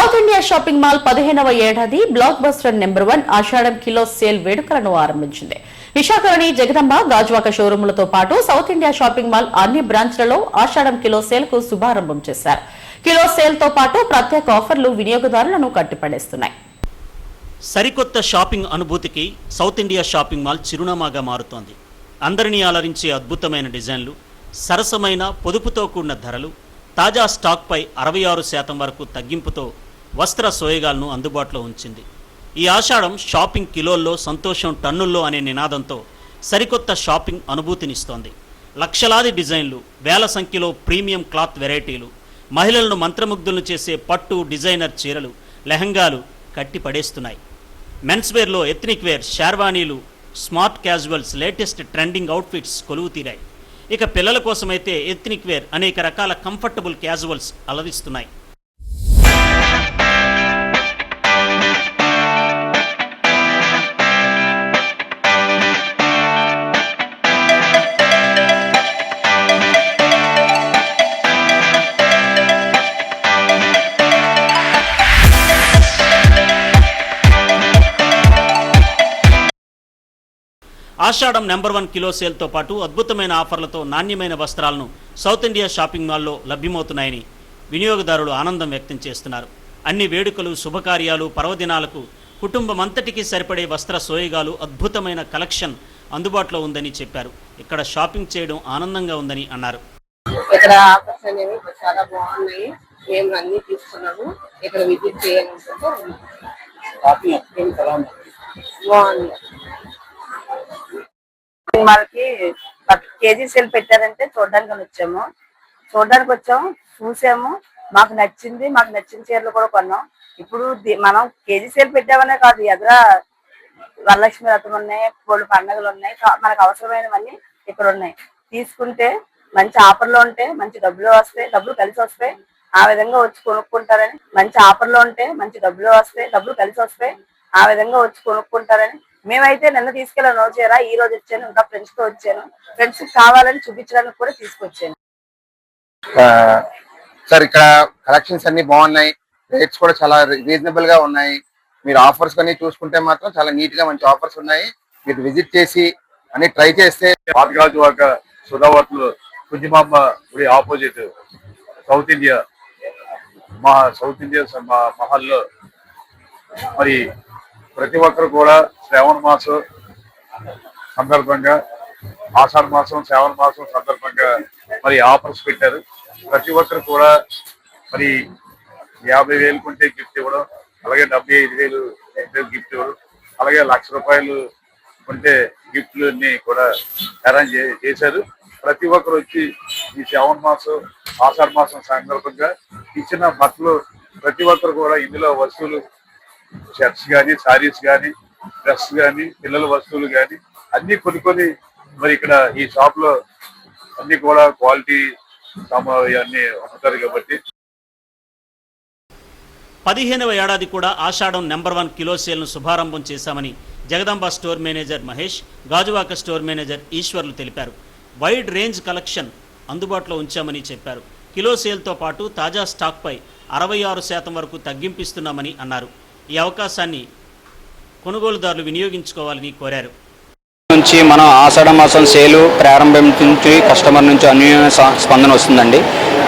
South India shopping mall 15వ ఏడాది block buster number 1 ఆషాఢం kilo sale వేడుకలను ఆరంభించింది. విశాఖలోని జగదంబ గాజువాక షోరూములతో పాటు సౌత్ ఇండియా షాపింగ్ మాల్ అన్ని బ్రాంచ్లలో ఆషాఢం కిలో సేల్ కు శుభారంభం చేశారు. కిలో సేల్ తో పాటు ప్రత్యేక ఆఫర్లు వినియోగదారులను కట్టిపడేస్తున్నాయి. సరికొత్త షాపింగ్ అనుభూతికి సౌత్ ఇండియా షాపింగ్ మాల్ చిరునామాగా మారుతోంది. అందరినీ అలరించే అద్భుతమైన డిజైన్లు, సరసమైన పొదుపుతో కూడిన ధరలు, తాజా స్టాక్పై 66% వరకు తగ్గింపుతో వస్త్ర సోయగాలను అందుబాటులో ఉంచింది. ఈ ఆషాఢం షాపింగ్ కిలోల్లో సంతోషం టన్నుల్లో అనే నినాదంతో సరికొత్త షాపింగ్ అనుభూతినిస్తోంది. లక్షలాది డిజైన్లు, వేల సంఖ్యలో ప్రీమియం క్లాత్ వెరైటీలు, మహిళలను మంత్రముగ్ధులను చేసే పట్టు డిజైనర్ చీరలు, లెహంగాలు కట్టి పడేస్తున్నాయి. మెన్స్ వేర్లో ఎథ్నిక్ వేర్, షేర్వానీలు, smart casuals, latest trending outfits కొలువు తీరాయి. ఇక పిల్లల కోసమైతే ఎథ్నిక్ వేర్, అనేక రకాల కంఫర్టబుల్ క్యాజువల్స్ అలరిస్తున్నాయి. ఆషాఢం నెంబర్ 1 కిలో సేల్తో పాటు అద్భుతమైన ఆఫర్లతో నాణ్యమైన వస్త్రాలను సౌత్ ఇండియా షాపింగ్ మాల్లో లభ్యమవుతున్నాయని వినియోగదారులు ఆనందం వ్యక్తం చేస్తున్నారు. అన్ని వేడుకలు, శుభకార్యాలు, పర్వదినాలకు కుటుంబమంతటికి సరిపడే వస్త్ర సోయగాలు, అద్భుతమైన కలెక్షన్ అందుబాటులో ఉందని చెప్పారు. ఇక్కడ షాపింగ్ చేయడం ఆనందంగా ఉందని అన్నారు. ఇక్కడ ఆఫర్స్ అనేవి చాలా బాగున్నాయి. మేము అన్ని తీసుకున్నాము. ఇక్కడ విజిట్ చేయాలనుకుంటే బాగుంది. మనకి కేజీ సేల్ పెట్టారంటే చూడడానికి వచ్చాము, చూసాము, మాకు నచ్చిన చీరలు కూడా కొన్నాం. ఇప్పుడు మనం కేజీ సేల్ పెట్టామనే కాదు, ఎదుర వరలక్ష్మి వ్రతం ఉన్నాయి, కోళ్ళు పండుగలు ఉన్నాయి, మనకు అవసరమైనవన్నీ ఇక్కడ ఉన్నాయి. తీసుకుంటే మంచి ఆఫర్లో ఉంటే మంచి డబ్బులు వస్తాయి, డబ్బులు కలిసి వస్తాయి. ఆ విధంగా వచ్చి కొనుక్కుంటారని, మంచి ఆఫర్లో ఉంటే మంచి డబ్బులు వస్తాయి, డబ్బులు కలిసి వస్తాయి. ఆ విధంగా వచ్చి కొనుక్కుంటారని మేమైతే నిన్న తీసుకెళ్ళాను చీర, ఈ రోజు వచ్చాను, ఇంకా ఫ్రెండ్స్ తో వచ్చాను. ఫ్రెండ్స్ కావాలని చూపించడానికి కూడా తీసుకొచ్చాను. సార్ ఇక్కడ కలెక్షన్స్ అన్ని బాగున్నాయి, రేట్స్ కూడా చాలా రీజనబుల్ గా ఉన్నాయి. మీరు ఆఫర్స్ అన్ని చూసుకుంటే మాత్రం చాలా నీట్ గా మంచి ఆఫర్స్ ఉన్నాయి. మీరు విజిట్ చేసి అన్ని ట్రై చేస్తే పాతగాజువాక సుధావర్తులు కుంజిమాంబ గుడి ఆపోజిట్ సౌత్ ఇండియా మహల్లో మరి ప్రతి ఒక్కరు కూడా శ్రావణ మాసం సందర్భంగా, ఆషాఢ మాసం, శ్రావణ మాసం సందర్భంగా మరి ఆఫర్స్ పెట్టారు. ప్రతి ఒక్కరు కూడా మరి 50,000 కొంటే గిఫ్ట్ ఇవ్వడం, అలాగే 75,000 గిఫ్ట్ ఇవ్వడం, అలాగే ₹1,00,000 కొంటే గిఫ్ట్లు అన్ని కూడా అరేంజ్ చేశారు. ప్రతి ఒక్కరు వచ్చి ఈ శ్రావణ మాసం, ఆషాఢ మాసం సందర్భంగా ఇచ్చిన బట్టలు ప్రతి ఒక్కరు కూడా ఇందులో వస్తువులు, షర్ట్స్ కానీ, శారీస్ కానీ, డ్రెస్ కానీ, పిల్లల వస్తువులు కానీ అన్ని కొనుక్కొని మరి ఇక్కడ ఈ షాప్ లో అన్ని కూడా క్వాలిటీ అన్ని అమ్ముతారు. కాబట్టి 15వ ఏడాది కూడా ఆషాఢం నెంబర్ 1 కిలో సేల్ను శుభారంభం చేశామని Jagadamba store manager Mahesh, Gajuwaka store manager ఈశ్వర్లు తెలిపారు. వైడ్ రేంజ్ కలెక్షన్ అందుబాటులో ఉంచామని చెప్పారు. కిలో సేల్తో పాటు తాజా స్టాక్పై 66% వరకు తగ్గింపిస్తున్నామని అన్నారు. ఈ అవకాశాన్ని కొనుగోలుదారులు వినియోగించుకోవాలని కోరారు. నుంచి మనం ఆషాఢ మాసం సేలు ప్రారంభం నుంచి కస్టమర్ నుంచి అన్యూన్య స్పందన వస్తుందండి.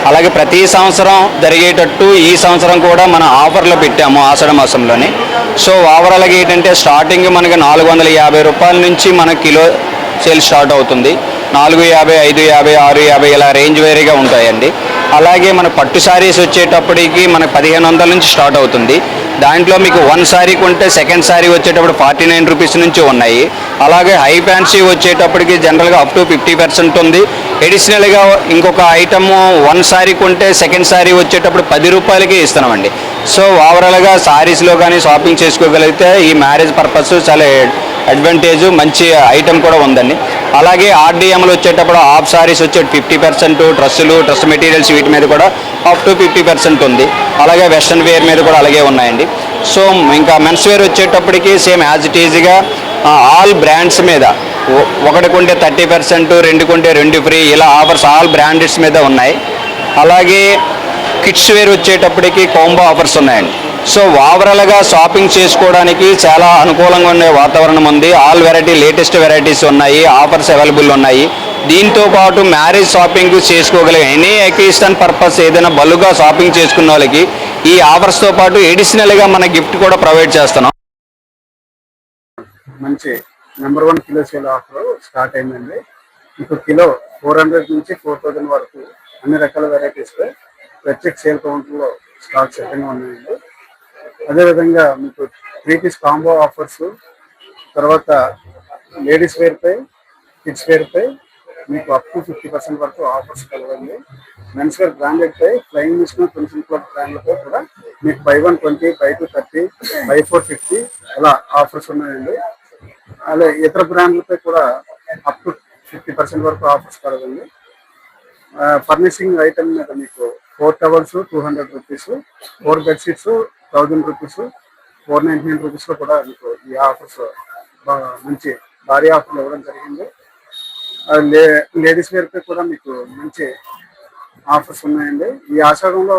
అలాగే ప్రతి సంవత్సరం జరిగేటట్టు ఈ సంవత్సరం కూడా మనం ఆఫర్లో పెట్టాము ఆషాఢ మాసంలోని. సో ఓవరాల్గా ఏంటంటే స్టార్టింగ్ మనకి ₹450 నుంచి మన కిలో సేల్ స్టార్ట్ అవుతుంది. 450, 550, 650 ఇలా రేంజ్ వేరీగా ఉంటాయండి. అలాగే మన పట్టు శారీస్ వచ్చేటప్పటికి మనకు 1500 నుంచి స్టార్ట్ అవుతుంది. దాంట్లో మీకు 1 శారీ కొంటే సెకండ్ శారీ వచ్చేటప్పుడు ₹49 నుంచి ఉన్నాయి. అలాగే హై ఫ్యాన్సీ వచ్చేటప్పటికి జనరల్గా అప్ టు 50% ఉంది. ఎడిషనల్గా ఇంకొక ఐటమ్ 1 శారీ కొంటే సెకండ్ శారీ వచ్చేటప్పుడు ₹10కి ఇస్తున్నామండి. సో ఓవరాల్గా శారీస్లో కానీ షాపింగ్ చేసుకోగలిగితే ఈ మ్యారేజ్ పర్పస్ చాలా అడ్వాంటేజ్, మంచి ఐటమ్ కూడా ఉందండి. అలాగే ఆర్డిఎంలు వచ్చేటప్పుడు హాఫ్ శారీస్ వచ్చే 50%, డ్రెస్సులు, డ్రెస్ మెటీరియల్స్ వీటి మీద కూడా అప్ టు 50% ఉంది. అలాగే వెస్ట్రన్ వేర్ మీద కూడా అలాగే ఉన్నాయండి. సో ఇంకా మెన్స్ వేర్ వచ్చేటప్పటికి సేమ్ యాజ్ ఇట్ ఈజ్గా ఆల్ బ్రాండ్స్ మీద ఒకటి కొంటే 30%, 2 కొంటే 2 ఫ్రీ ఇలా ఆఫర్స్ ఆల్ బ్రాండెడ్స్ మీద ఉన్నాయి. అలాగే కిడ్స్ వేర్ వచ్చేటప్పటికి కాంబో ఆఫర్స్ ఉన్నాయండి. సో ఓవరాల్గా షాపింగ్ చేసుకోవడానికి చాలా అనుకూలంగా ఉండే వాతావరణం ఉంది. ఆల్ వెరైటీ లేటెస్ట్ వెరైటీస్ ఉన్నాయి, ఆఫర్స్ అవైలబుల్ ఉన్నాయి. దీంతో పాటు మ్యారేజ్ షాపింగ్ చేసుకోగలిగే ఎనీ అకేషన్ పర్పస్ ఏదైనా బల్లుగా షాపింగ్ చేసుకున్న వాళ్ళకి ఈ ఆఫర్స్తో పాటు ఎడిషనల్గా మన గిఫ్ట్ కూడా ప్రొవైడ్ చేస్తున్నాం. మంచి number 1 kilo sale offer start అయిందండి. ఇప్పుడు కిలో 400 నుంచి 4000 వరకు అన్ని రకాల వెరైటీస్ ప్రత్యేక సేల్ కౌంటర్లో స్టాక్ సిద్ధంగా ఉన్నాయండి. అదేవిధంగా మీకు 3 పీస్ కాంబో ఆఫర్స్, తర్వాత లేడీస్ వేర్ పై, కిడ్స్ వేర్ పై మీకు అప్ టు 50% వరకు ఆఫర్స్ కలవండి. మెన్స్ వేర్ బ్రాండెడ్ పై ఫ్లయింగ్ మిషన్, పెన్సిల్ క్లబ్ బ్రాండ్లపై కూడా మీకు buy 1 20, buy 2 30, buy 4 50 అలా ఆఫర్స్ ఉన్నాయండి. అలాగే ఇతర బ్రాండ్లపై కూడా అప్ టు 50% వరకు ఆఫర్స్ కలవండి. ఫర్నిషింగ్ ఐటమ్ మీద మీకు 4 టవల్స్ 200 రూపీస్, 4 బెడ్షీట్స్ 1000 రూపీస్, 499 రూపీస్లో కూడా మీకు ఈ ఆఫర్స్ మంచి భారీ ఆఫర్లు ఇవ్వడం జరిగింది. లేడీస్ వేర్ పై కూడా మీకు మంచి ఆఫర్స్ ఉన్నాయండి. ఈ ఆషాఢంలో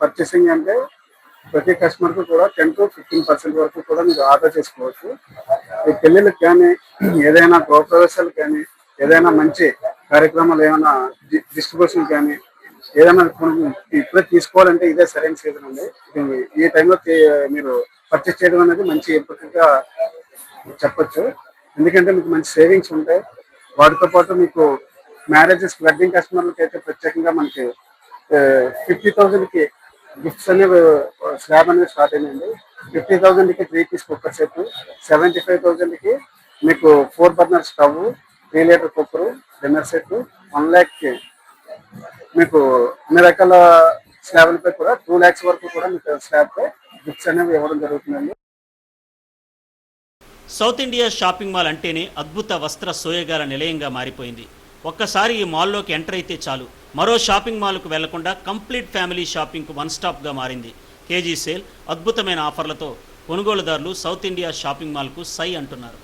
పర్చేసింగ్ అంటే ప్రతి కస్టమర్కి కూడా 10 to 15% వరకు కూడా మీరు ఆర్డర్ చేసుకోవచ్చు. ఈ పెళ్ళిళ్ళకి కానీ, ఏదైనా గృహప్రవేశాలకు కానీ, ఏదైనా మంచి కార్యక్రమాలు ఏమైనా డిస్ట్రిబ్యూషన్ కానీ ఏదైనా ఇప్పుడే తీసుకోవాలంటే ఇదే సరైన సీజన్ అండి. ఈ టైంలో మీరు పర్చేస్ చేయడం అనేది మంచి ఎంపికగా చెప్పొచ్చు. ఎందుకంటే మీకు మంచి సేవింగ్స్ ఉంటాయి. వాటితో పాటు మీకు మ్యారేజెస్ వెడ్డింగ్ కస్టమర్లకి అయితే ప్రత్యేకంగా మనకి 50,000కి గిఫ్ట్స్ అనేవి స్లాబ్ అనేది స్టార్ట్ అయిందండి. 50,000కి 3 పీస్ కుక్కర్ సెట్, 75,000కి మీకు 4 burner stove, 3 litre cooker, dinner set, 1 lakh మీకు అన్ని రకాల స్లాబ్లపై కూడా 2 lakhs వరకు కూడా మీకు స్లాబ్పై గిఫ్ట్స్ అనేవి ఇవ్వడం జరుగుతుందండి. సౌత్ ఇండియా షాపింగ్ మాల్ అంటేనే అద్భుత వస్త్ర సోయగాల నిలయంగా మారిపోయింది. ఒక్కసారి ఈ మాల్లోకి ఎంటర్ అయితే చాలు మరో షాపింగ్ మాల్కు వెళ్లకుండా కంప్లీట్ ఫ్యామిలీ షాపింగ్కు 1 స్టాప్గా మారింది. కేజీ సేల్, అద్భుతమైన ఆఫర్లతో కొనుగోలుదారులు సౌత్ ఇండియా షాపింగ్ మాల్కు సై అంటున్నారు.